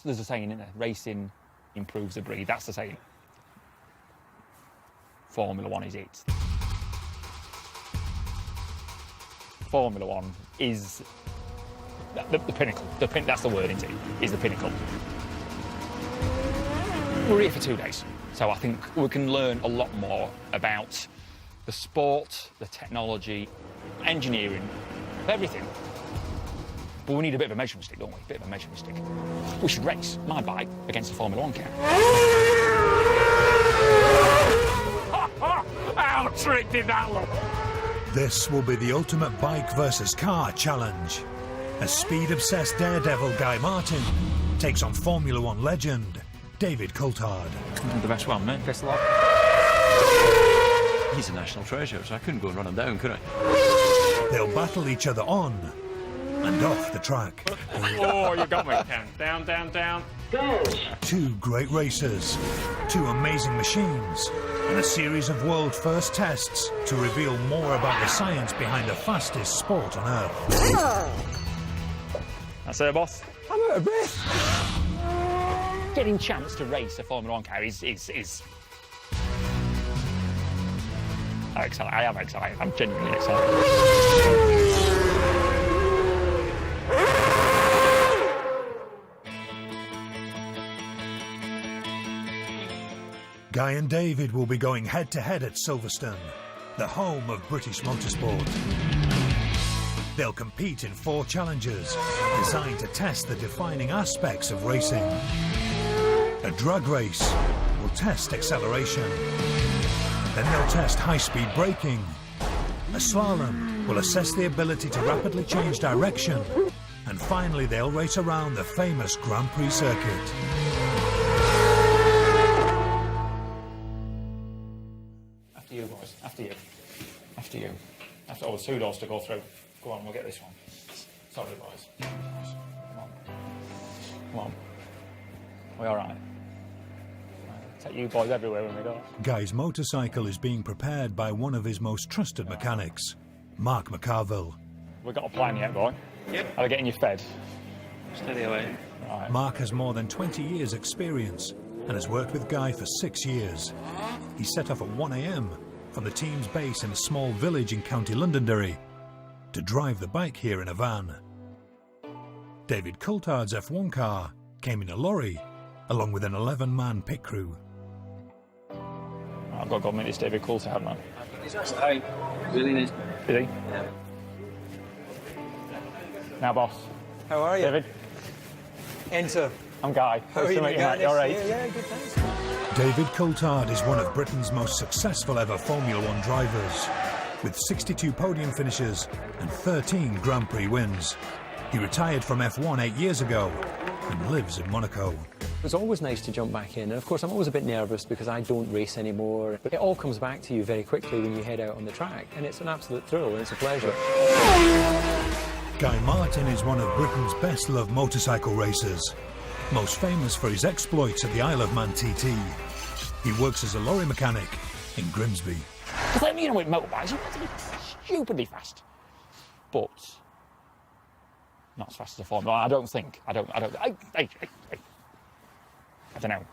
there's a saying, isn't there? Racing improves the breed. That's the saying. Formula One is it. Formula One is the pinnacle. That's the word, isn't it? Is the pinnacle. We're here for 2 days, so I think we can learn a lot more about the sport, the technology, engineering, everything. But we need a bit of a measuring stick, don't we? A bit of a measuring stick. We should race my bike against a Formula One car. How trick did that look? This will be the ultimate bike versus car challenge, as speed-obsessed daredevil Guy Martin takes on Formula One legend David Coulthard. The best one, mate. Best of luck. He's a national treasure, so I couldn't go and run him down, could I? They'll battle each other on and off the track. Oh, you got me, Ken. Down, down, down. Two great racers, two amazing machines, and a series of world-first tests to reveal more about the science behind the fastest sport on Earth. That's it, boss. I'm out of breath. Getting a chance to race a Formula One car is... I'm excited. I am excited. I'm genuinely excited. Guy and David will be going head-to-head at Silverstone, the home of British motorsport. They'll compete in 4 challenges designed to test the defining aspects of racing. A drag race will test acceleration. Then they'll test high-speed braking. A slalom will assess the ability to rapidly change direction. And finally, they'll race around the famous Grand Prix circuit. After you, boys. After you. After you. After all the 2 doors to go through. Go on, we'll get this one. Sorry, boys. Come on. Come on. We all right? Take you boys everywhere when we go. Guy's motorcycle is being prepared by one of his most trusted mechanics, Mark McCarville. We've got a plan yet, boy? Yep. How are getting you fed? Steady away. Right. Mark has more than 20 years' experience and has worked with Guy for 6 years. He set off at 1 a.m. from the team's base in a small village in County Londonderry to drive the bike here in a van. David Coulthard's F1 car came in a lorry, along with an 11-man pit crew. I've got to go meet this David Coulthard, man. He's actually really nice. Is he? Yeah. Now, boss. How are you? David, Enter. I'm Guy. How are Nice you, to meet you, guys? mate. You all right? Yeah, good, thanks. David Coulthard is one of Britain's most successful ever Formula One drivers, with 62 podium finishes and 13 Grand Prix wins. He retired from F1 8 years ago and lives in Monaco. It's always nice to jump back in, and of course I'm always a bit nervous because I don't race anymore, but it all comes back to you very quickly when you head out on the track, and it's an absolute thrill and it's a pleasure. Guy Martin is one of Britain's best-loved motorcycle racers, most famous for his exploits at the Isle of Man TT. He works as a lorry mechanic in Grimsby. Because, like, you know, with motorbikes, you want to be stupidly fast. But not as fast as a Formula One, I don't think. I don't know.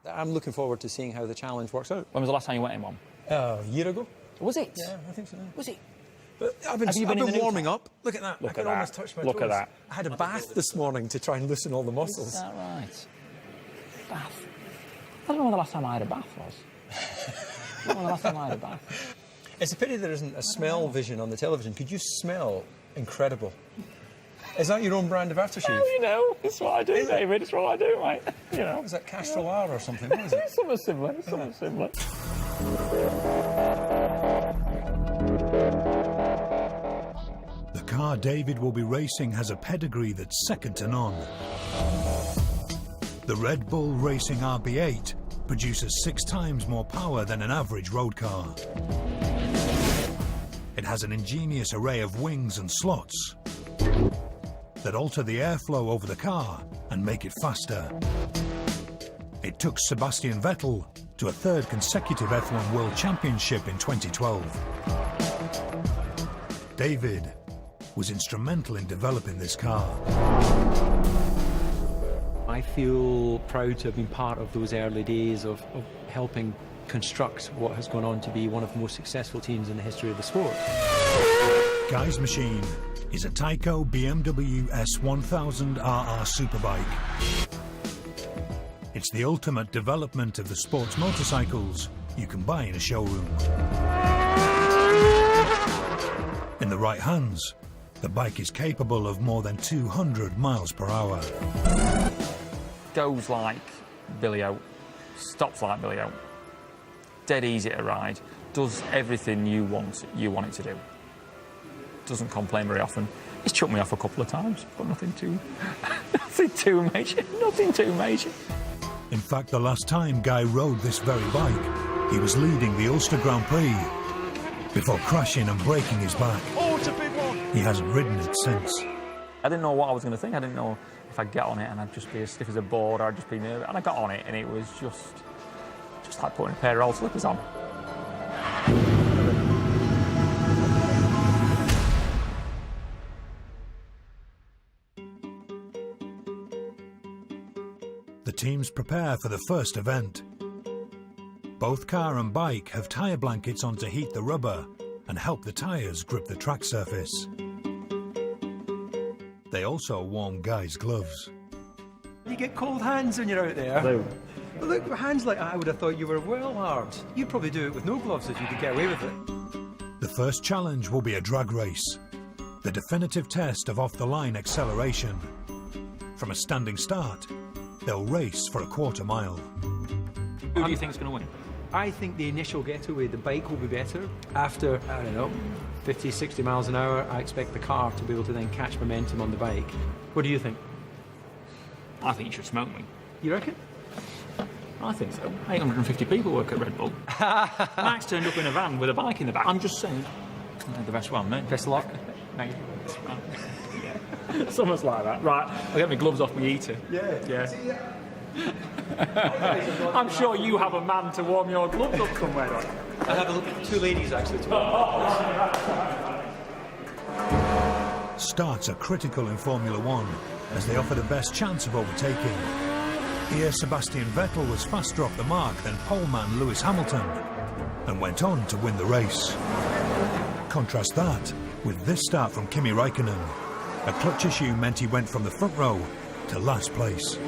I'm looking forward to seeing how the challenge works out. When was the last time you went in one? A year ago? Was it? Yeah, I think so. Was it? But I've Have you been in the been new warming town? up. Look at that. Look I can at almost that. touch my Look at toes. that. I had a bath this morning to try and loosen all the muscles. Is that right? Bath. I don't know when the last time I had a bath was. I don't know when the last time I had a bath. It's a pity there isn't a smell vision on the television. Could you smell incredible? Is that your own brand of aftershave? Oh, you know, it's what I do, David. It's what I do, mate. You know. Is that Castellar or something? What is it? It's something similar. It's something similar. The car David will be racing has a pedigree that's second to none. The Red Bull Racing RB8 produces 6 times more power than an average road car. It has an ingenious array of wings and slots that alter the airflow over the car and make it faster. It took Sebastian Vettel to a 3rd consecutive F1 World Championship in 2012. David was instrumental in developing this car. I I feel proud to have been part of those early days of helping construct what has gone on to be one of the most successful teams in the history of the sport. Guy's machine is a Tyco BMW S1000 RR Superbike. It's the ultimate development of the sports motorcycles you can buy in a showroom. In the right hands, the bike is capable of more than 200 miles per hour. Goes like Billy O, stops like Billy O. Dead easy to ride, does everything you want it to do. Doesn't complain very often. He's chucked me off a couple of times, but nothing too major. In fact, the last time Guy rode this very bike, he was leading the Ulster Grand Prix before crashing and breaking his back. Oh, it's a big one! He hasn't ridden it since. I didn't know what I was going to think. I didn't know if I'd get on it and I'd just be as stiff as a board or I'd just be nervous. And I got on it and it was just like putting a pair of old slippers on. The teams prepare for the first event. Both car and bike have tyre blankets on to heat the rubber and help the tyres grip the track surface. They also warm Guy's gloves. You get cold hands when you're out there. No. But look, hands like that, I would have thought you were well armed. You'd probably do it with no gloves if you could get away with it. The first challenge will be a drag race, the definitive test of off-the-line acceleration. From a standing start, they'll race for a quarter mile. Who do you think is going to win? I think the initial getaway, the bike will be better. After, I don't know, 50, 60 miles an hour, I expect the car to be able to then catch momentum on the bike. What do you think? I think you should smoke me. You reckon? I think so. 850 people work at Red Bull. Max turned up in a van with a bike in the back. I'm just saying. The best one, mate. Best of luck. Thank you. Something like that. Right, I'll get my gloves off my eater. Yeah. I'm sure you have a man to warm your gloves up somewhere. I have two ladies actually to Starts are critical in Formula One as they offer the best chance of overtaking. Here, Sebastian Vettel was faster off the mark than poleman Lewis Hamilton and went on to win the race. Contrast that with this start from Kimi Raikkonen. A clutch issue meant he went from the front row to last place.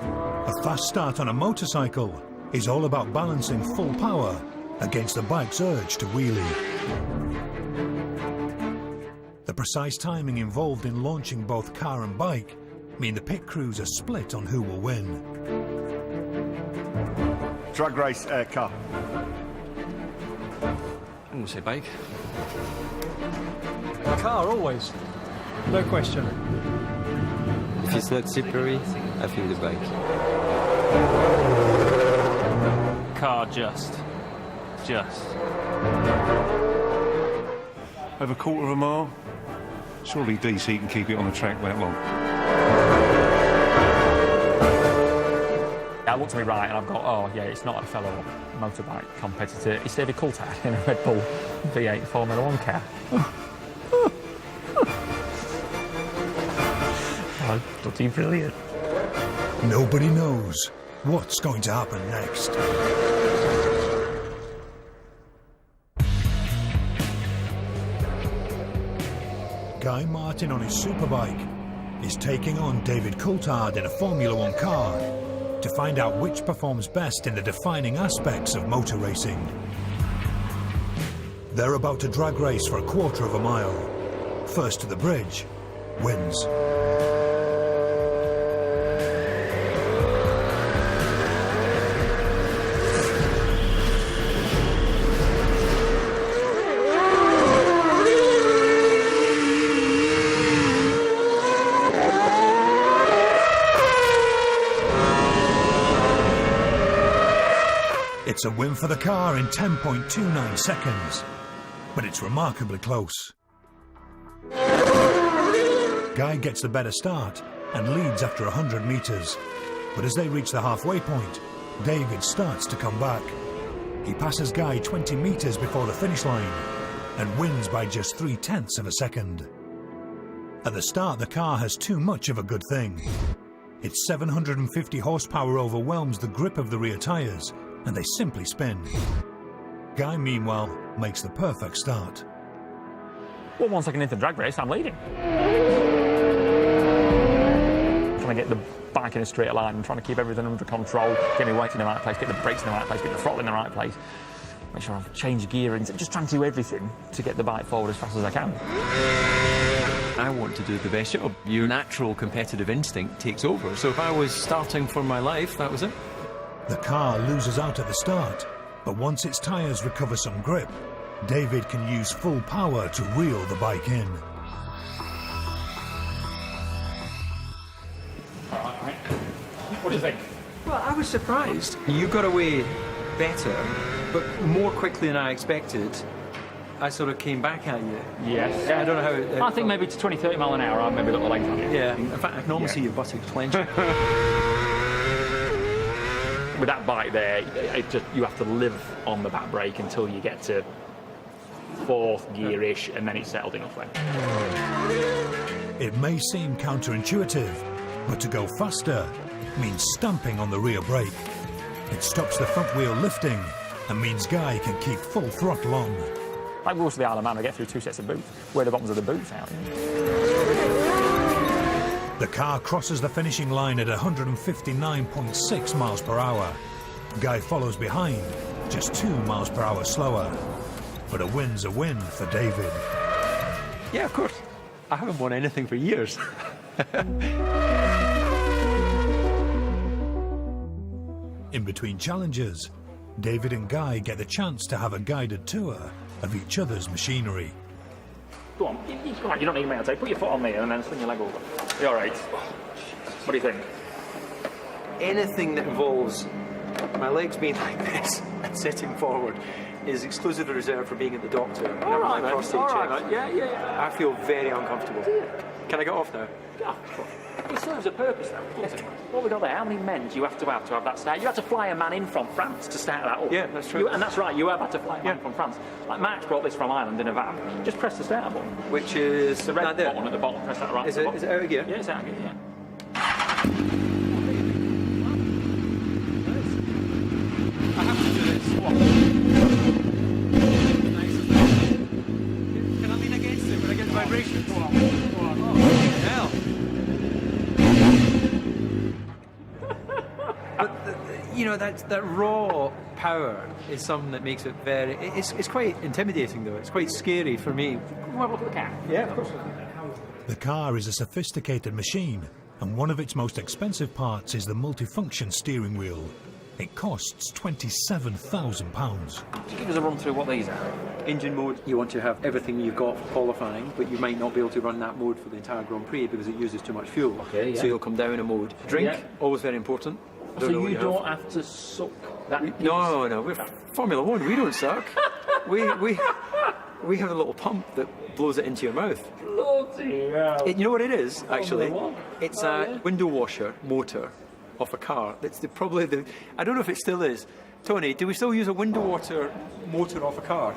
A fast start on a motorcycle is all about balancing full power against the bike's urge to wheelie. The precise timing involved in launching both car and bike mean the pit crews are split on who will win. Drag race, car. I'm going to say bike. car, always. No question. If it's not slippery, I think the bike. Car, just. Over a quarter of a mile. Surely DC can keep it on the track that long. I looked to my right and I've got, oh yeah, it's not a fellow motorbike competitor, it's David Coulthard in a Red Bull V8 Formula 1 car. Oh, bloody brilliant. Nobody knows what's going to happen next. Guy Martin on his superbike is taking on David Coulthard in a Formula 1 car to find out which performs best in the defining aspects of motor racing. They're about to drag race for a quarter of a mile. First to the bridge wins. It's a win for the car in 10.29 seconds, but it's remarkably close. Guy gets the better start and leads after 100 metres, but as they reach the halfway point, David starts to come back. He passes Guy 20 metres before the finish line and wins by just 0.3 of a second. At the start, the car has too much of a good thing. Its 750 horsepower overwhelms the grip of the rear tyres, and they simply spin. Guy, meanwhile, makes the perfect start. Well, 1 second into the drag race, I'm leading. Trying to get the bike in a straight line and trying to keep everything under control, get my weight in the right place, get the brakes in the right place, get the throttle in the right place, make sure I've changed gear, and just trying to do everything to get the bike forward as fast as I can. I want to do the best job. Your natural competitive instinct takes over. So if I was starting for my life, that was it. The car loses out at the start, but once its tyres recover some grip, David can use full power to reel the bike in. What do you think? Well, I was surprised. You got away better, but more quickly than I expected. I sort of came back at you. Yes. I don't know how... I think maybe to 20, 30 mile an hour, I maybe a little late on you. Yeah, in fact, I can almost see your buttocks clenching. With that bike there, you have to live on the back brake until you get to 4th gear-ish, and then it's settled enough then. It may seem counterintuitive, but to go faster means stamping on the rear brake. It stops the front wheel lifting and means Guy can keep full throttle on. Like Rules to the Isle of Man, I get through 2 sets of boots. Wear the bottoms of the boots out. The car crosses the finishing line at 159.6 miles per hour. Guy follows behind, just 2 miles per hour slower. But a win's a win for David. Yeah, of course. I haven't won anything for years. In between challenges, David and Guy get the chance to have a guided tour of each other's machinery. Go on, you don't need me, I'll say. Put your foot on there and then swing your leg over. You all right? What do you think? Anything that involves my legs being like this and sitting forward is exclusively reserved for being at the doctor. All right, my mate. prostate All check. right, yeah. I feel very uncomfortable. Can I get off now? Yeah. It serves a purpose, though. What we got there? How many men do you have to have that start? You had to fly a man in from France to start that up. Yeah, that's true. And that's right, you have had to fly a man from France. Like Max brought this from Ireland in a van. Just press the start button. Which is The red that there. button at the bottom. Press that right. Is it out of gear? Yeah, it's out of gear, yeah. I have to do this. Can I lean against it when I get the vibration? Go on. Hell. But that raw power is something that makes it very. It's quite intimidating though. It's quite scary for me. Come on, look at the car. Yeah, of course. The car is a sophisticated machine, and one of its most expensive parts is the multifunction steering wheel. It costs £27,000. Could you give us a run through what these are? Engine mode, you want to have everything you've got for qualifying, but you might not be able to run that mode for the entire Grand Prix because it uses too much fuel. Okay, yeah. So you'll come down a mode. Drink, Yeah. always very important. So know what you have. don't have to suck that. No, we're Formula One. We don't suck. we have a little pump that blows it into your mouth. Bloody hell. You know what it is, actually? Formula One? It's Oh, a yeah. window washer motor off a car. That's probably the. I don't know if it still is. Tony, do we still use a window water motor off a car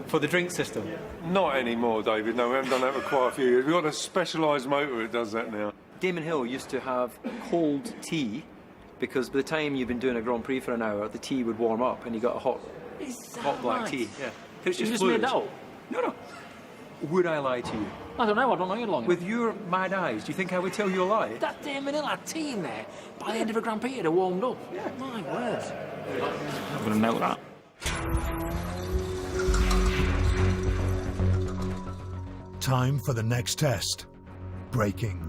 for the drink system? Not anymore, David. No, we haven't done that for quite a few years. We've got a specialised motor that does that now. Damon Hill used to have cold tea because by the time you've been doing a Grand Prix for an hour, the tea would warm up and you got a hot black tea. Yeah. It's You just fluid. made that up? No. Would I lie to you? I don't know you long With your mad eyes, do you think I would tell you a lie? that Damon Hill had tea in there. By the end of a Grand Prix, it'd have warmed up. Yeah. My word. I'm going to note that. Time for the next test. Braking.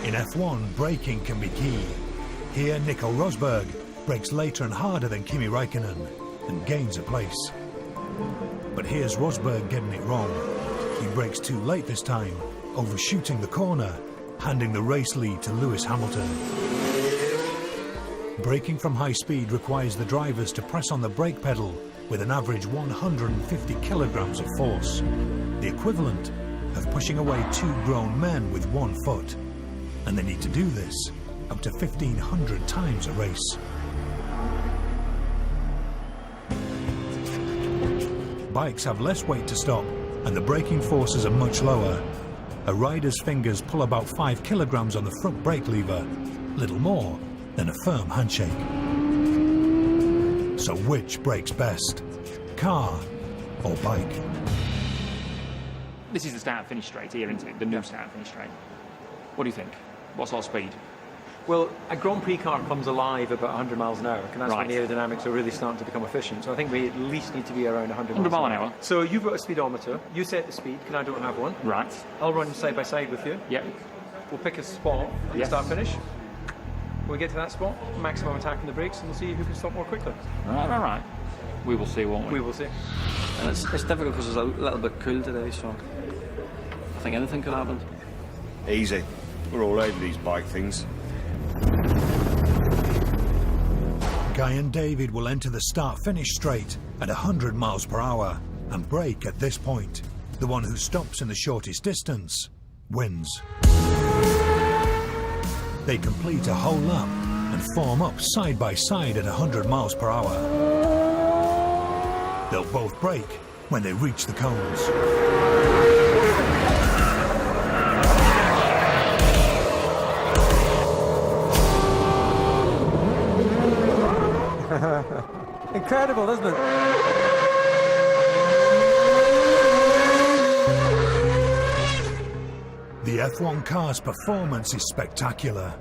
In F1, braking can be key. Here, Nico Rosberg brakes later and harder than Kimi Raikkonen and gains a place. But here's Rosberg getting it wrong. He brakes too late this time, overshooting the corner, handing the race lead to Lewis Hamilton. Braking from high speed requires the drivers to press on the brake pedal with an average 150 kilograms of force, the equivalent of pushing away 2 grown men with 1 foot. And they need to do this up to 1,500 times a race. Bikes have less weight to stop, and the braking forces are much lower. A rider's fingers pull about 5 kilograms on the front brake lever, little more than a firm handshake. So which brakes best, car or bike? This is the start and finish straight here, isn't it? The new start and finish straight. What do you think? What sort of speed? Well, a Grand Prix car comes alive about 100 miles an hour, and that's when Right. the aerodynamics are really starting to become efficient. So I think we at least need to be around 100 100 miles mile an hour. So you've got a speedometer. You set the speed, because I don't have one. Right. I'll run side by side with you. Yep. We'll pick a spot at Yes. the start finish. When we get to that spot, maximum attack on the brakes, and we'll see who can stop more quickly. Right. We will see, won't we? We will see. And it's difficult because it's a little bit cool today, so I think anything could happen. Easy. We're all over these bike things. Guy and David will enter the start-finish straight at 100 miles per hour and brake at this point. The one who stops in the shortest distance wins. They complete a whole lap and form up side by side at 100 miles per hour. They'll both brake when they reach the cones. Incredible, isn't it? The F1 car's performance is spectacular.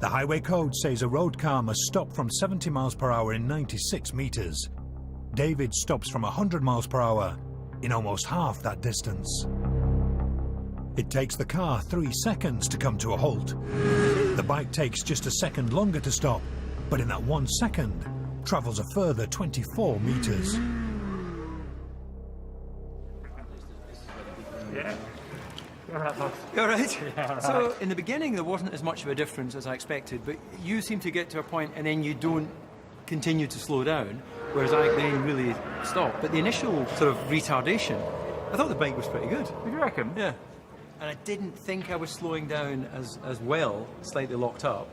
The highway code says a road car must stop from 70 miles per hour in 96 meters. David stops from 100 miles per hour in almost half that distance. It takes the car 3 seconds to come to a halt. The bike takes just a second longer to stop, but in that 1 second, travels a further 24 meters. You're right. So in the beginning there wasn't as much of a difference as I expected, but you seem to get to a point and then you don't continue to slow down, whereas I then really stopped. But the initial sort of retardation, I thought the bike was pretty good. Do you reckon? Yeah. And I didn't think I was slowing down as well, slightly locked up.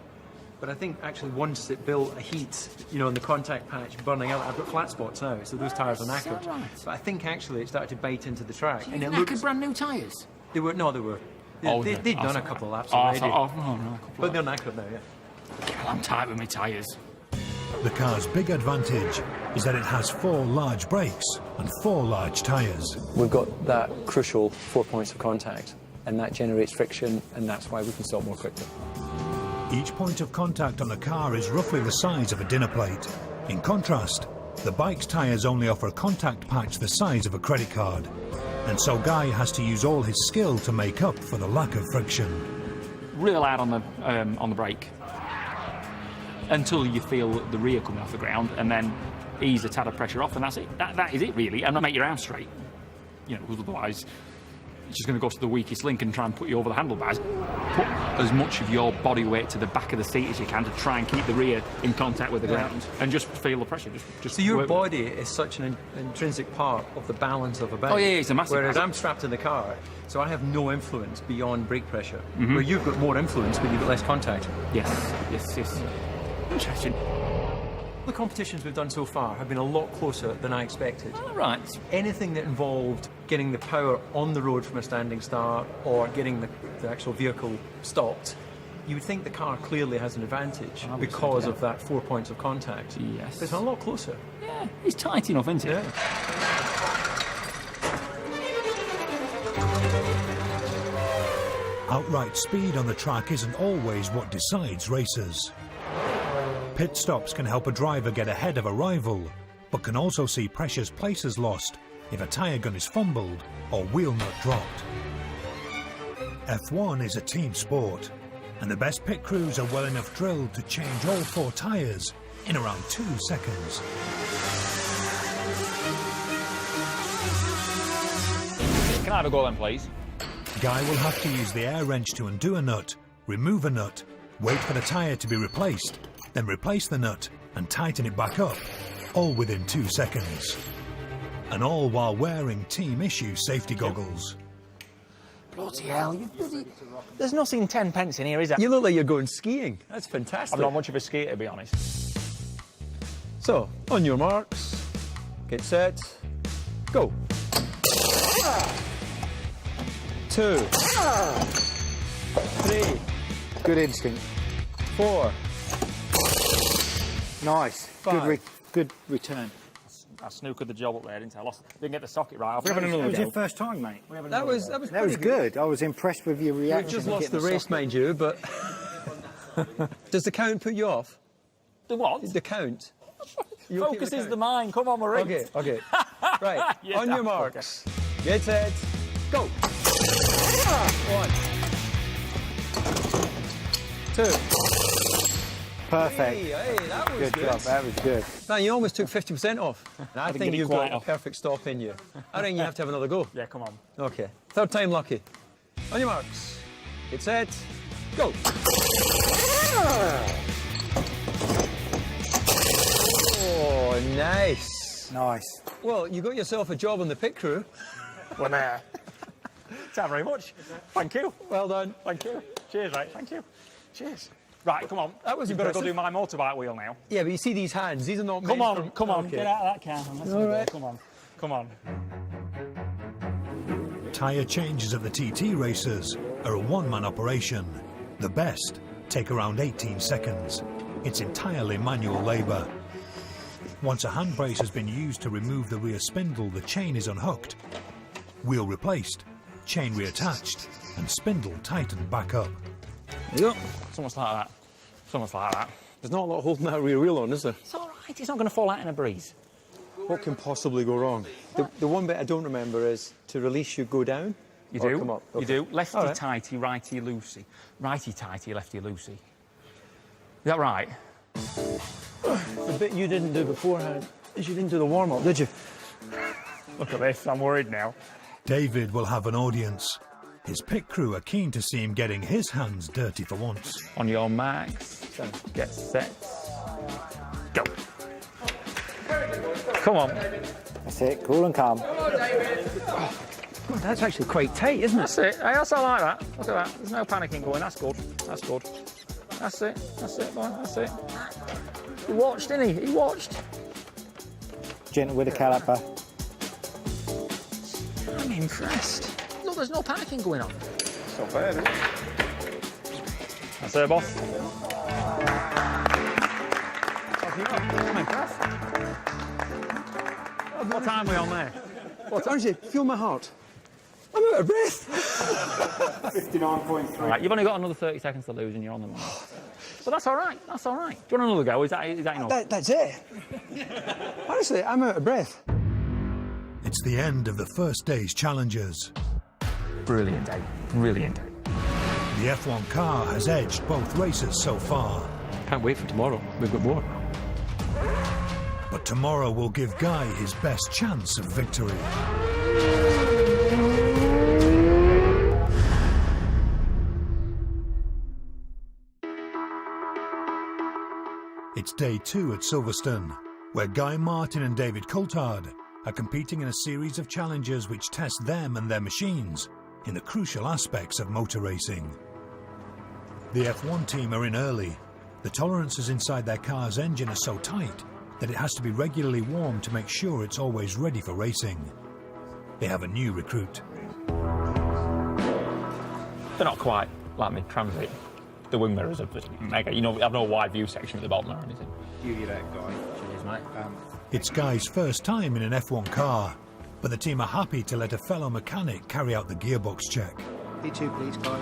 But I think actually once it built a heat, you know, in the contact patch burning out, I've got flat spots now, so those tyres are knackered. that right? But I think actually it started to bite into the track. And it knackered brand new tyres? They were, no, they were. They'd done a couple of laps already. But they're knackered now, yeah. I'm tight with my tyres. The car's big advantage is that it has 4 large brakes and 4 large tyres. We've got that crucial 4 points of contact, and that generates friction, and that's why we can stop more quickly. Each point of contact on a car is roughly the size of a dinner plate. In contrast, the bike's tyres only offer a contact patch the size of a credit card. And so Guy has to use all his skill to make up for the lack of friction. Real hard on the brake until you feel the rear coming off the ground, and then ease a tad of pressure off, and that's it. That is it really, and make your arm straight. You know, because otherwise it's just going to go to the weakest link and try and put you over the handlebars. Put as much of your body weight to the back of the seat as you can to try and keep the rear in contact with the ground, and just feel the pressure. Just So your work. body is such an intrinsic part of the balance of a bike. Oh, yeah, it's a massive Whereas part. I'm strapped in the car, so I have no influence beyond brake pressure. Where you've got more influence, but you've got less contact. Yes. Interesting. The competitions we've done so far have been a lot closer than I expected. Right. Anything that involved getting the power on the road from a standing start or getting the actual vehicle stopped, you would think the car clearly has an advantage would because say, yeah. of that 4 points of contact. Yes. But it's a lot closer. Yeah, it's tight enough, isn't it? Yeah. Outright speed on the track isn't always what decides races. Pit stops can help a driver get ahead of a rival, but can also see precious places lost if a tyre gun is fumbled or wheel nut dropped. F1 is a team sport, and the best pit crews are well enough drilled to change all 4 tyres in around 2 seconds. Can I have a go then, please? Guy will have to use the air wrench to undo a nut, remove a nut, wait for the tyre to be replaced, then replace the nut and tighten it back up, all within 2 seconds. And all while wearing team issue safety goggles. Bloody hell, there's nothing 10 pence in here, is there? You look like you're going skiing. That's fantastic. I'm not much of a skater, to be honest. So, on your marks, get set, go. 2, 3, Good instinct. 4. Nice. Five. Good return. I snookered the job up there, didn't I? Didn't get the socket right. We're That having another was go. your first time, mate. That was That was pretty good. I was impressed with your You've reaction. just to lost getting the race, socket. mind you, but... Does the count put you off? The what? The count. You okay with Focus the is count? the mind. Come on, we're in. Okay, okay. Right, Yeah, on your okay. marks. Get set, go. 1, 2, Perfect. hey, that was Good good. job. That was good. Man, you almost took 50% off. I didn't think get it you've quite got a off. perfect stop in you. I think you have to have another go. Yeah, come on. Okay, third time lucky. On your marks. Get set, go. Oh, nice. Nice. Well, you got yourself a job on the pit crew. We're there. Thank you very much. Thank you. Well done. Thank you. Cheers, mate. Thank you. Cheers. Right, come on. That was You've got to go impressive. do my motorbike wheel now. Yeah, but you see these hands, these are not Come meant on, for- come on. Okay. Get out of that car. Let's All go. right. Come on. Come on. Tyre changes of the TT racers are a one-man operation. The best take around 18 seconds. It's entirely manual labour. Once a hand brace has been used to remove the rear spindle, the chain is unhooked. Wheel replaced, chain reattached, and spindle tightened back up. There you go. Something like that. Something like that. There's not a lot holding that rear wheel on, is there? It's all right. It's not going to fall out in a breeze. What can possibly go wrong? The one bit I don't remember is to release you go down. You or do. Come up. You Okay. do. Lefty All right. tighty, righty loosey. Righty tighty, lefty loosey. Is that right? The bit you didn't do beforehand is you didn't do the warm-up, did you? Look at this. I'm worried now. David will have an audience. His pit crew are keen to see him getting his hands dirty for once. On your marks. Get set. Go. Come on. That's it. Cool and calm. God, that's actually quite tight, isn't it? That's it. Hey, that's all like that. Look at that. There's no panicking going. That's good. That's good. That's it. That's it, boy. That's it. He watched, didn't he? He watched. Gentle with the caliper. I'm impressed. Look, there's no panicking going on. It's not bad, is it? That's it, boss. I'm impressed. What time are we on there? Honestly, feel my heart. I'm out of breath. 59.3. Right, you've only got another 30 seconds to lose and you're on the mark. But that's all right. That's all right. Do you want another go? Is that enough? That's it. Honestly, I'm out of breath. It's the end of the first day's challenges. Brilliant day. Brilliant day. The F1 car has edged both races so far, Can't wait for tomorrow. We've got more. but tomorrow will give Guy his best chance of victory. It's day 2 at Silverstone, where Guy Martin and David Coulthard are competing in a series of challenges which test them and their machines in the crucial aspects of motor racing. The F1 team are in early. The tolerances inside their car's engine are so tight that it has to be regularly warmed to make sure it's always ready for racing. They have a new recruit. They're not quite like me, Transit. The wing mirrors are just mega. You know, I've no wide view section at the bottom or anything. You that guy. Cheers, mate. It's Guy's first time in an F1 car, but the team are happy to let a fellow mechanic carry out the gearbox check. E2, please, Guy.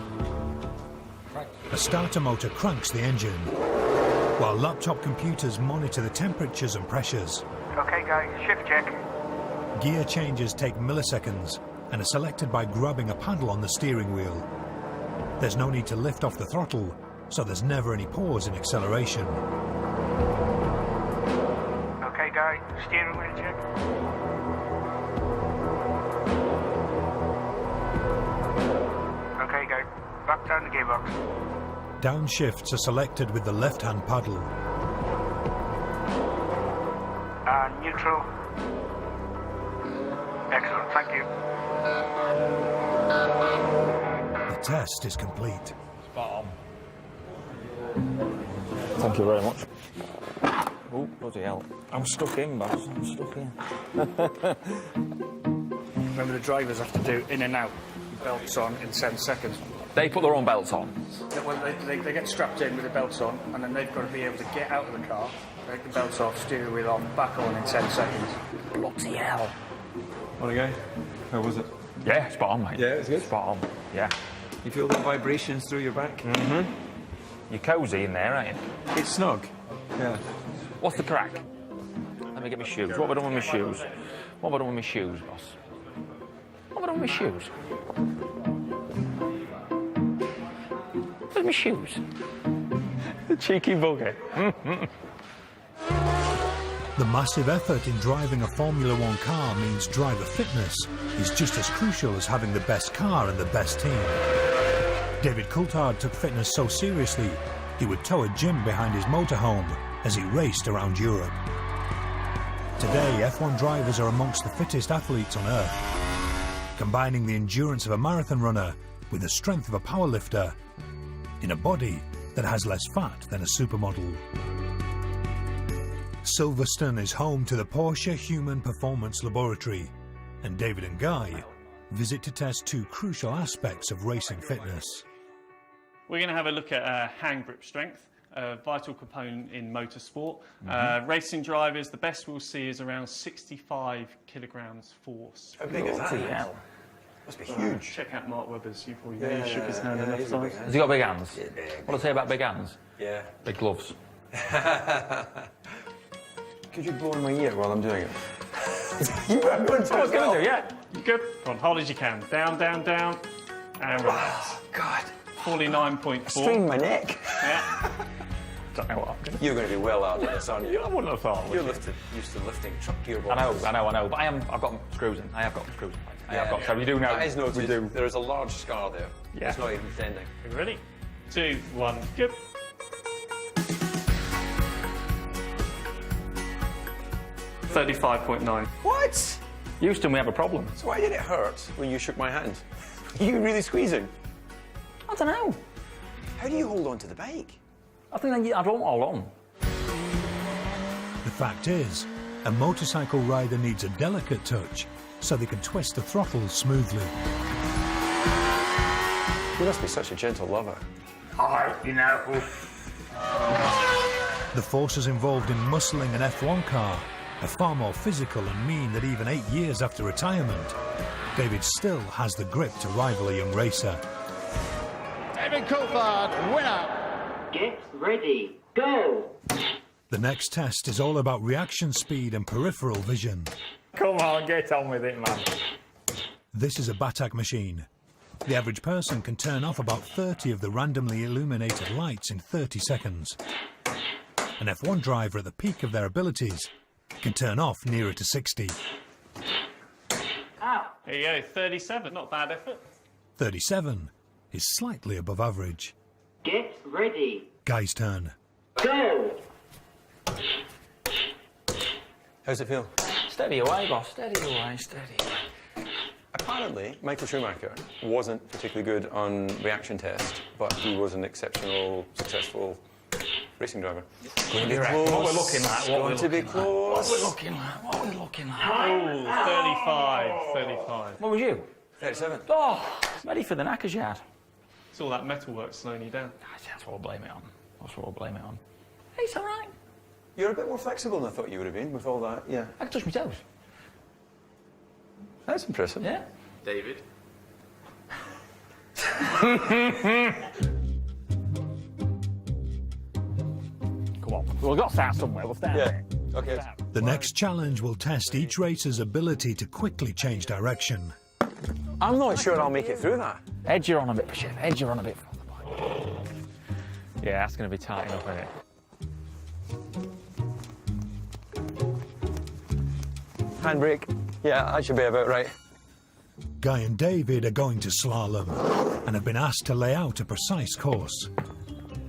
A starter motor cranks the engine, while laptop computers monitor the temperatures and pressures. Okay, guys, shift check. Gear changes take milliseconds and are selected by grabbing a paddle on the steering wheel. There's no need to lift off the throttle, so there's never any pause in acceleration. Okay, guys, steering wheel check. Okay, guys, back down the gearbox. Downshifts are selected with the left-hand paddle. Neutral. Excellent, thank you. The test is complete. Spot on. Thank you very much. Oh, bloody hell. I'm stuck in, boss. I'm stuck in. Remember, the drivers have to do in and out. belts on in 10 seconds. They put their own belts on. Well, they get strapped in with the belts on, and then they've got to be able to get out of the car, take the belts off, steering wheel off, back on in 10 seconds. Bloody hell. What again? How was it? Yeah, spot on, mate. Yeah, it's good. Spot on. Yeah. You feel the vibrations through your back? You're cosy in there, ain't you? It's snug. Yeah. What's the crack? Let me get my shoes. What have I done with my shoes? What have I done with my shoes, boss? What have I done with my shoes? Where's my shoes? Cheeky bugger. The massive effort in driving a Formula One car means driver fitness is just as crucial as having the best car and the best team. David Coulthard took fitness so seriously, he would tow a gym behind his motorhome as he raced around Europe. Today, F1 drivers are amongst the fittest athletes on Earth, combining the endurance of a marathon runner with the strength of a powerlifter in a body that has less fat than a supermodel. Silverstone is home to the Porsche Human Performance Laboratory, and David and Guy visit to test two crucial aspects of racing fitness. We're going to have a look at hand grip strength, a vital component in motorsport. Racing drivers, the best we'll see is around 65 kilograms force. How big is that? Yeah. Must be huge. Check out Mark Webber's. You probably know he shook his hand enough times. Has he got big hands? What do I say about big hands? Yeah. Big gloves. Could you blow in my ear while I'm doing it? I was going to do, yeah. You good? Go on, hard as you can. Down, down, down, and relax. God. 49.4. Strain my neck. Yeah. Don't know what I'm going to You're going to be well out of this, aren't you? I wouldn't have thought. You're used to lifting truck gearboxes. I know. But I've got screws in. I have got screws in. I have got. So you do know. That is noted. We do. There is a large scar there. Yeah. It's not even pretending. You ready? 2, 1, good. $35.9. What? Houston, we have a problem. So why did it hurt when you shook my hand? Are you really squeezing? I don't know. How do you hold on to the bike? I think I don't hold on. The fact is, a motorcycle rider needs a delicate touch so they can twist the throttle smoothly. You must be such a gentle lover. The forces involved in muscling an F1 car are far more physical and mean that even 8 years after retirement, David still has the grip to rival a young racer. David Coulthard, winner. Get ready, go! The next test is all about reaction speed and peripheral vision. Come on, get on with it, man. This is a Batak machine. The average person can turn off about 30 of the randomly illuminated lights in 30 seconds. An F1 driver at the peak of their abilities can turn off nearer to 60. Here you go, 37. Not bad effort. 37 is slightly above average. Get ready, Guy's turn. go! How's it feel? Steady away, boss. Steady away, steady away. Apparently, Michael Schumacher wasn't particularly good on reaction test, but he was an exceptional, successful racing driver. Going to be close. What we're looking at, Going to be close. What we're looking at, what we're looking at. Oh, 35. What was you? 37. Oh, ready for the knackers yard. It's all that metalwork slowing you down. That's what I'll blame it on. That's what I'll blame it on. It's all right. You're a bit more flexible than I thought you would have been with all that, yeah. I can touch my toes. That's impressive. Yeah. David. Come on. We've got to start somewhere. We'll start there. Okay. The next challenge will test each racer's ability to quickly change direction. I'm not sure I'll make it through that. Edge her on a bit, Chef. Edge her on a bit. Yeah, that's going to be tight enough, isn't it? Handbrake. Yeah, that should be about right. Guy and David are going to slalom and have been asked to lay out a precise course.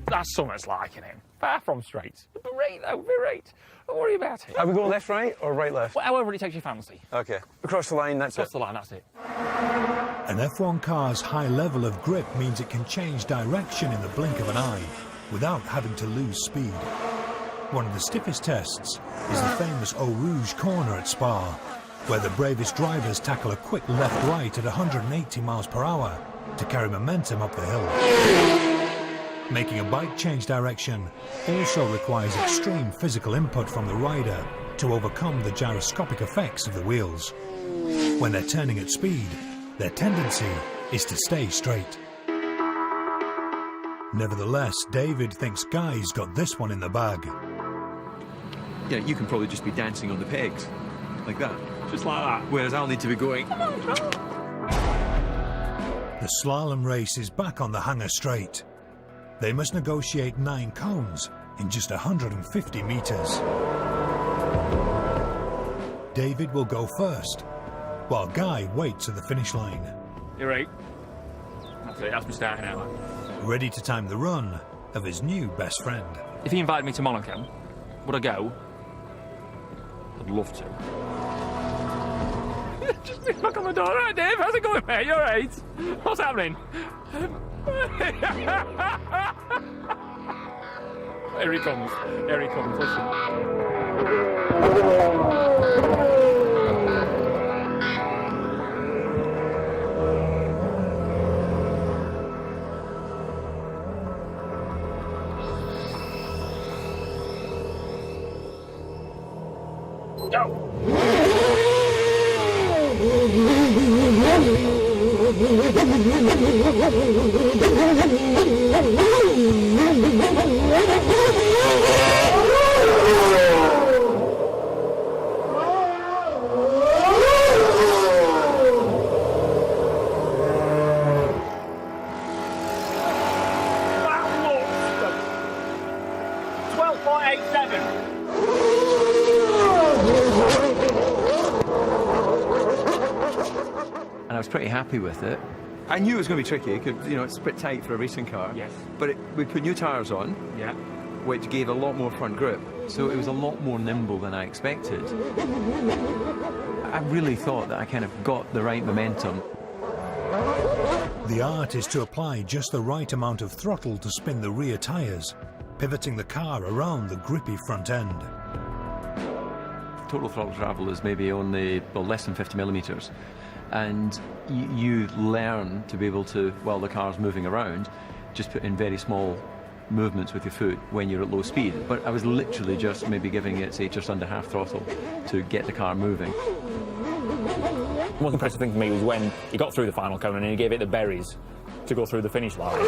That's something's like in him. Far from straight. But right, though, be right. Don't worry about it. Are we going left, right, or right, left? Well, however it takes your fancy. Okay. Across the line, that's Across it. the line, that's it. An F1 car's high level of grip means it can change direction in the blink of an eye without having to lose speed. One of the stiffest tests is the famous Eau Rouge corner at Spa. where the bravest drivers tackle a quick left-right at 180 miles per hour to carry momentum up the hill. Making a bike change direction also requires extreme physical input from the rider to overcome the gyroscopic effects of the wheels. When they're turning at speed, their tendency is to stay straight. Nevertheless, David thinks Guy's got this one in the bag. Yeah, you can probably just be dancing on the pegs, like that. Just like that. Whereas I'll need to be going, come on, come on. The slalom race is back on the Hangar Straight. They must negotiate 9 cones in just 150 metres. David will go first, while Guy waits at the finish line. You're right. That's it, that's me starting out. Ready to time the run of his new best friend. If he invited me to Monaco, would I go? I'd love to. Just knock on the door. All right, Dave, how's it going, mate? You all right? What's happening? Here he comes. Here he comes. Listen. Go! And I was pretty happy with it. I knew it was going to be tricky, because, you know, it's a bit tight for a racing car. Yes. But we put new tyres on, Yeah. which gave a lot more front grip. So it was a lot more nimble than I expected. I really thought that I kind of got the right momentum. The art is to apply just the right amount of throttle to spin the rear tyres, pivoting the car around the grippy front end. Total throttle travel is maybe only, well, less than 50 millimetres. And you learn to be able to, while the car's moving around, just put in very small movements with your foot when you're at low speed. But I was literally just maybe giving it, say, just under half throttle to get the car moving. The most impressive thing for me was when he got through the final cone and he gave it the berries to go through the finish line.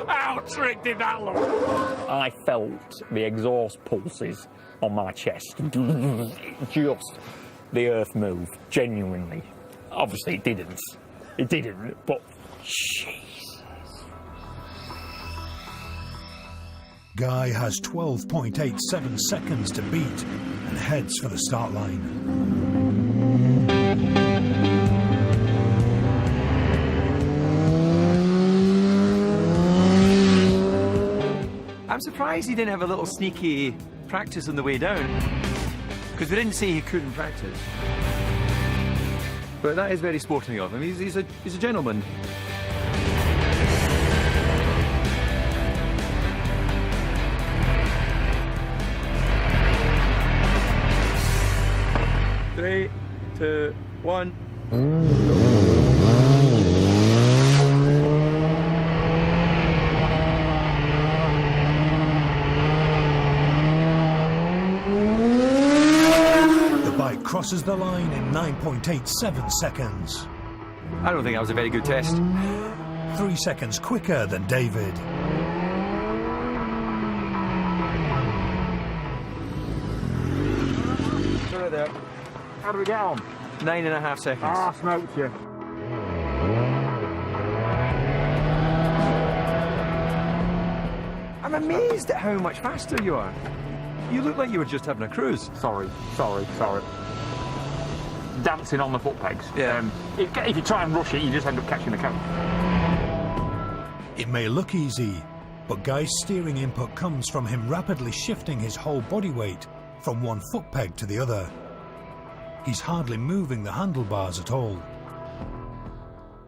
How trick did that look? I felt the exhaust pulses on my chest. Just the earth move, genuinely. Obviously it didn't. It didn't, but Jesus. Guy has 12.87 seconds to beat and heads for the start line. I'm surprised he didn't have a little sneaky practice on the way down, because we didn't say he couldn't practice. But that is very sporting of him. He's a gentleman. Three, two, one. Crosses the line in 9.87 seconds. I don't think that was a very good test. 3 seconds quicker than David. Right there. How do we get on? 9.5 seconds. Ah, smoked you. I'm amazed at how much faster you are. You look like you were just having a cruise. Sorry. Dancing on the foot pegs. Yeah. If you try and rush it, you just end up catching the cone. It may look easy, but Guy's steering input comes from him rapidly shifting his whole body weight from one foot peg to the other. He's hardly moving the handlebars at all.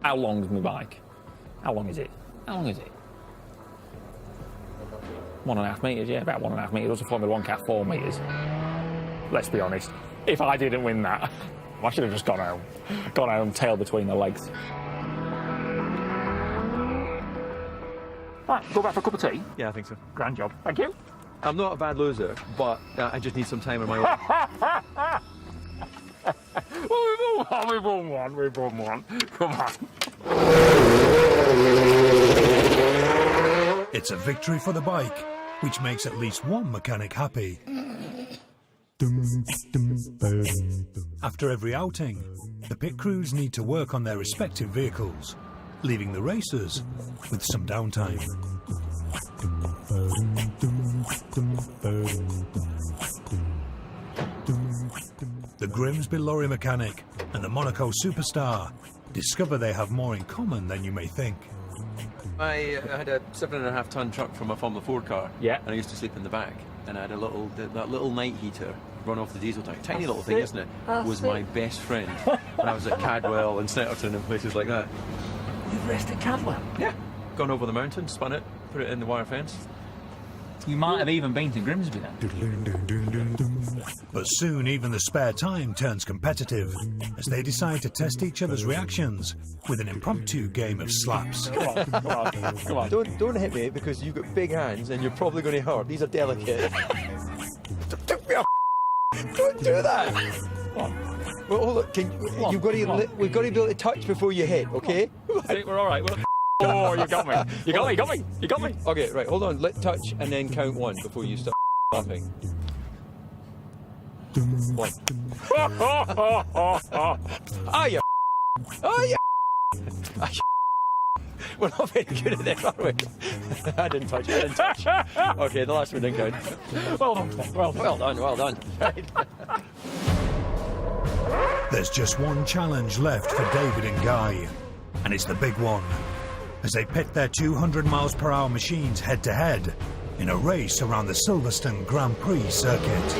How long is my bike? How long is it? 1.5 metres, yeah, about 1.5 metres. Also Formula 1 cat 4 metres. let's be honest. If I didn't win that, I should have just gone home, tail between the legs. Right, go back for a cup of tea. Yeah, I think so. Grand job. Thank you. I'm not a bad loser, but I just need some time on my own. Well, we've won one. Come on. It's a victory for the bike, which makes at least one mechanic happy. After every outing, the pit crews need to work on their respective vehicles, leaving the racers with some downtime. The Grimsby lorry mechanic and the Monaco superstar discover they have more in common than you may think. I had a 7.5 ton truck from a Formula 4 car. Yeah. And I used to sleep in the back. And I had that little night heater run off the diesel tank. Tiny little thing, isn't it? Was my best friend when I was at Cadwell and Snetterton and places like that. You've raced at Cadwell? Yeah. Gone over the mountain, spun it, put it in the wire fence. You might have even been to Grimsby then. But soon even the spare time turns competitive as they decide to test each other's reactions with an impromptu game of slaps. Come on. Don't hit me because you've got big hands and you're probably going to hurt. These are delicate. Don't do that. Well, hold on. We've got to be able to touch before you hit, okay? See, we're all right. Oh, you got me. You got me. Okay, right, hold on. Let touch and then count one before you start laughing. 1. Oh, you. We're not very good at this, are we? I didn't touch. Okay, the last one didn't count. Well done. Right. There's just one challenge left for David and Guy, and it's the big one, as they pit their 200 miles per hour machines head to head in a race around the Silverstone Grand Prix circuit.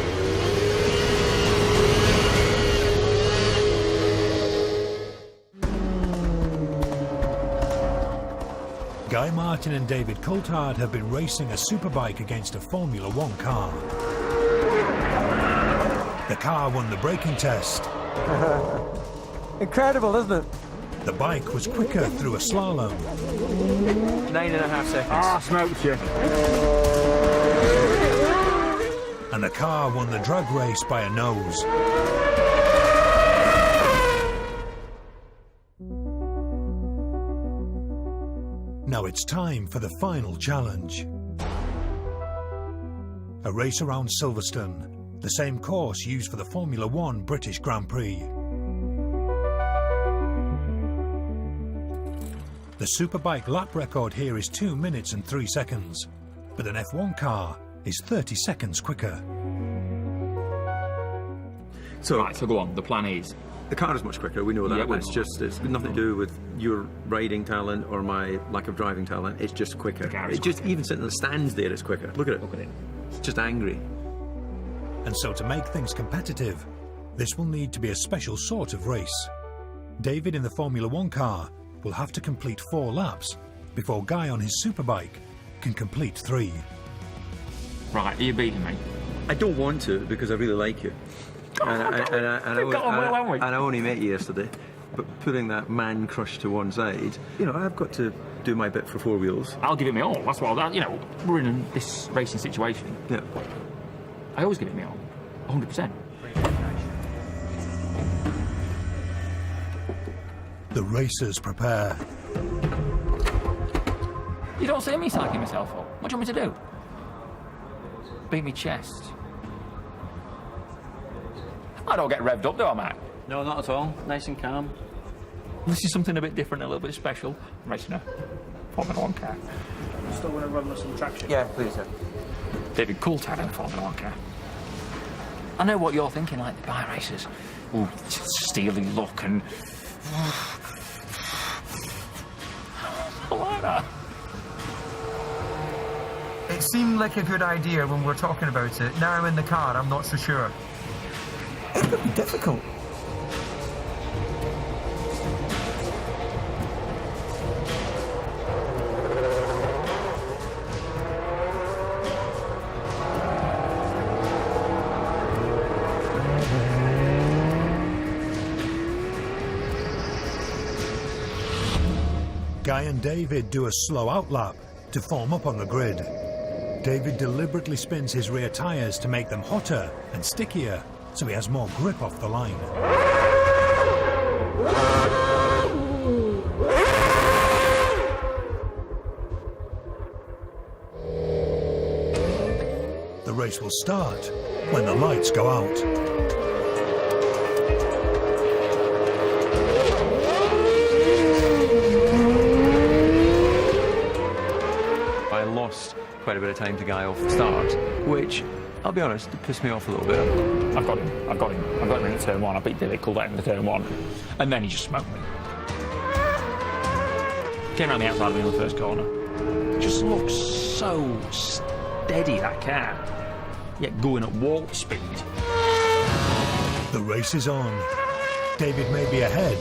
Guy Martin and David Coulthard have been racing a superbike against a Formula One car. The car won the braking test. Incredible, isn't it? The bike was quicker through a slalom. 9.5 seconds. Ah, smoked you. And the car won the drag race by a nose. Now it's time for the final challenge. A race around Silverstone, the same course used for the Formula One British Grand Prix. The Superbike lap record here is 2 minutes and 3 seconds, but an F1 car is 30 seconds quicker. So go on, the plan is? The car is much quicker, we know that. Yeah, It's nothing to do with your riding talent or my lack of driving talent. It's just quicker. It's just even sitting in the stands there, it's quicker. Look at it. It's just angry. And so to make things competitive, this will need to be a special sort of race. David in the Formula One car will have to complete 4 laps before Guy on his superbike can complete 3. Right, are you beating me? I don't want to because I really like you. And I only met you yesterday. But putting that man crush to one side, I've got to do my bit for 4 wheels. I'll give it my all. That's what we're in this racing situation. Yeah. I always give it my all. 100%. The racers prepare. You don't see me psyching myself up. What do you want me to do? Beat me chest. I don't get revved up, do I, Matt? No, not at all. Nice and calm. This is something a bit different, a little bit special. Racing a Formula One car. Still want to run with some traction? Yeah, please, sir. David Coulthard in a Formula One car. I know what you're thinking, like the bike racers. Ooh, steely look and... I like that. It seemed like a good idea when we were talking about it. Now I'm in the car, I'm not so sure. It's going to be difficult. Guy and David do a slow outlap to form up on the grid. David deliberately spins his rear tyres to make them hotter and stickier, so he has more grip off the line. The race will start when the lights go out. I lost quite a bit of time to Guy off the start, which, I'll be honest, pissed me off a little bit. I've got him in turn one. I beat David Coulthard in the turn one, and then he just smoked me. Came around the outside of me in the first corner. Just looks so steady, that car, yet going at warp speed. The race is on. David may be ahead,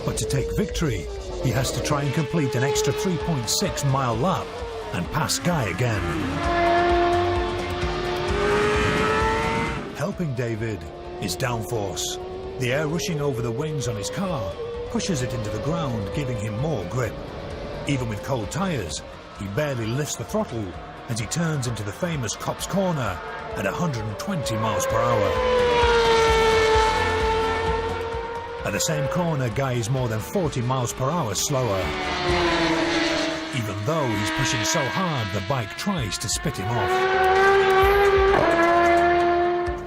but to take victory, he has to try and complete an extra 3.6-mile lap and pass Guy again. Helping David is downforce. The air rushing over the wings on his car pushes it into the ground, giving him more grip. Even with cold tyres, he barely lifts the throttle as he turns into the famous Copse Corner at 120 miles per hour. At the same corner, Guy is more than 40 miles per hour slower. Even though he's pushing so hard, the bike tries to spit him off.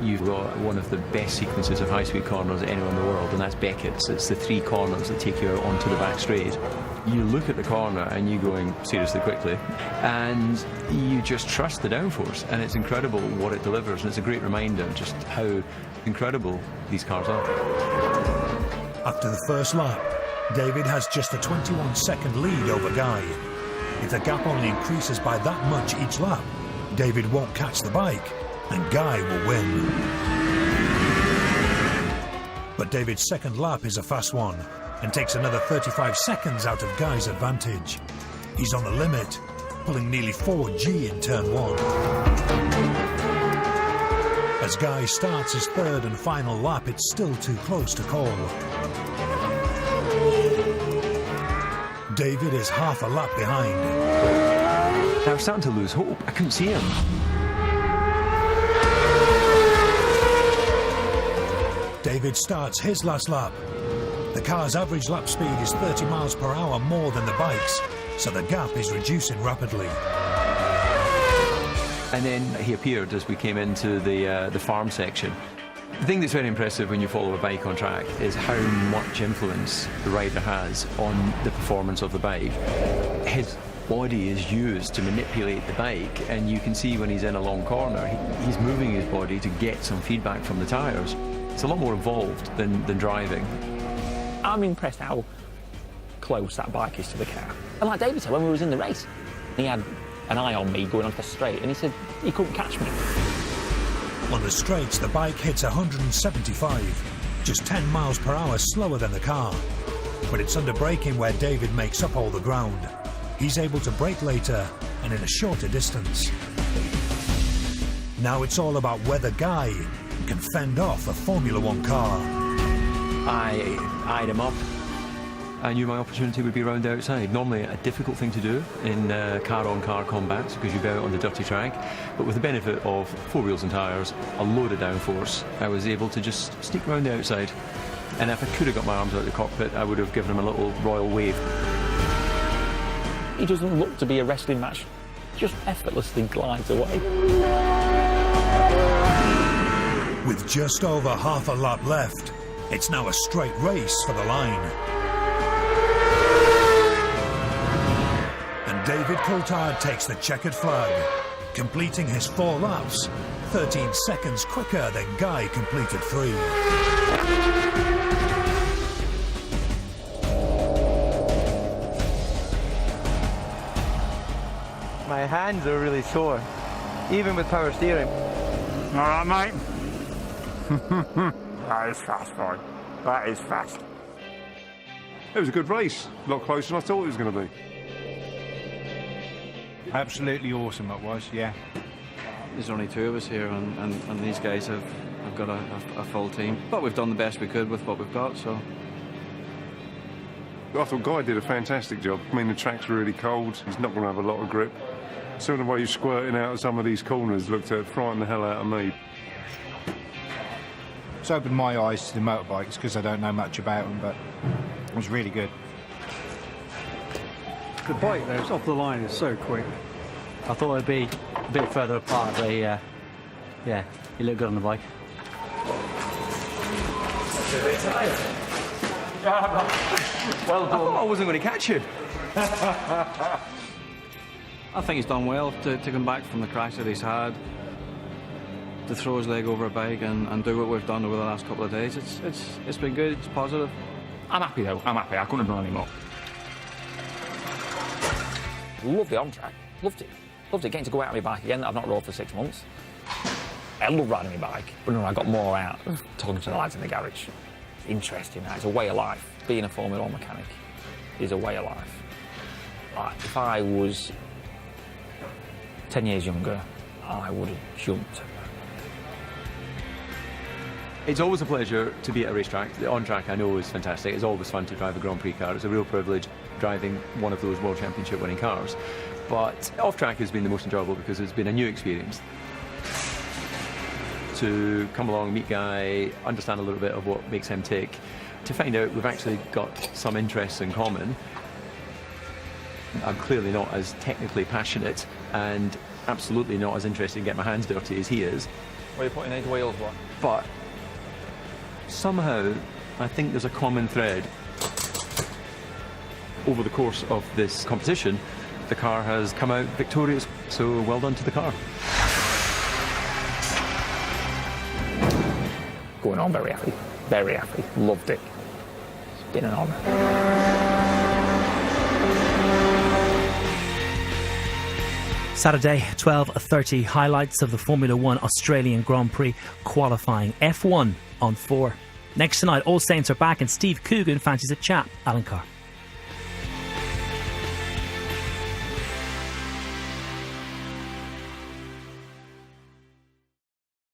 You've got one of the best sequences of high-speed corners anywhere in the world, and that's Beckett's. It's the 3 corners that take you out onto the back straight. You look at the corner and you're going seriously quickly, and you just trust the downforce, and it's incredible what it delivers, and it's a great reminder just how incredible these cars are. After the first lap, David has just a 21-second lead over Guy. If the gap only increases by that much each lap, David won't catch the bike, and Guy will win. But David's second lap is a fast one, and takes another 35 seconds out of Guy's advantage. He's on the limit, pulling nearly 4G in turn 1. As Guy starts his third and final lap, it's still too close to call. David is half a lap behind. I was starting to lose hope. I couldn't see him. David starts his last lap. The car's average lap speed is 30 miles per hour more than the bike's, so the gap is reducing rapidly. And then he appeared as we came into the farm section. The thing that's very impressive when you follow a bike on track is how much influence the rider has on the performance of the bike. His body is used to manipulate the bike, and you can see when he's in a long corner, he's moving his body to get some feedback from the tyres. It's a lot more involved than driving. I'm impressed how close that bike is to the car. And like David said, when we was in the race, he had an eye on me going onto the straight, and he said he couldn't catch me. On the straights, the bike hits 175, just 10 miles per hour slower than the car. But it's under braking where David makes up all the ground. He's able to brake later and in a shorter distance. Now it's all about whether Guy can fend off a Formula One car. I eyed him up. I knew my opportunity would be round the outside. Normally a difficult thing to do in car-on-car combats because you go out on the dirty track. But with the benefit of 4 wheels and tyres, a load of downforce, I was able to just sneak round the outside. And if I could have got my arms out of the cockpit, I would have given him a little royal wave. He doesn't look to be a wrestling match, just effortlessly glides away. With just over half a lap left, it's now a straight race for the line. And David Coulthard takes the checkered flag, completing his 4 laps, 13 seconds quicker than Guy completed 3. My hands are really sore, even with power steering. All right, mate. That is fast, boy. That is fast. It was a good race. A lot closer than I thought it was going to be. Absolutely awesome it was, yeah. There's only 2 of us here, and these guys have got a full team. But we've done the best we could with what we've got, so I thought Guy did a fantastic job. I mean, the track's really cold. He's not going to have a lot of grip. Some of the way he's squirting out of some of these corners looked at frightened the hell out of me. It's opened my eyes to the motorbikes because I don't know much about them, but it was really good. The bike there, it's off the line, it's so quick. I thought it'd be a bit further apart, but yeah, he looked good on the bike. Well done. I thought I wasn't going to catch you. I think he's done well to come back from the crash that he's had, to throw his leg over a bike and do what we've done over the last couple of days. It's been good, it's positive. I'm happy though, I'm happy. I couldn't have done any more. Loved it on track, loved it. Loved it, getting to go out on my bike again that I've not rode for 6 months. I love riding my bike, but no, I got more out of talking to the lads in the garage. Interesting, it's a way of life. Being a Formula 1 mechanic is a way of life. Like, if I was 10 years younger, I would have jumped. It's always a pleasure to be at a racetrack. The on-track, I know, is fantastic. It's always fun to drive a Grand Prix car. It's a real privilege driving one of those World Championship winning cars. But off-track has been the most enjoyable because it's been a new experience. To come along, meet Guy, understand a little bit of what makes him tick, to find out we've actually got some interests in common. I'm clearly not as technically passionate and absolutely not as interested in getting my hands dirty as he is. Where are you putting these wheels, what? But somehow, I think there's a common thread. Over the course of this competition, the car has come out victorious, so well done to the car. Going on very happy, loved it. It's been an honour. Saturday, 12:30, highlights of the Formula 1 Australian Grand Prix qualifying. F1 on 4. Next tonight, All Saints are back and Steve Coogan fancies a chat. Alan Carr.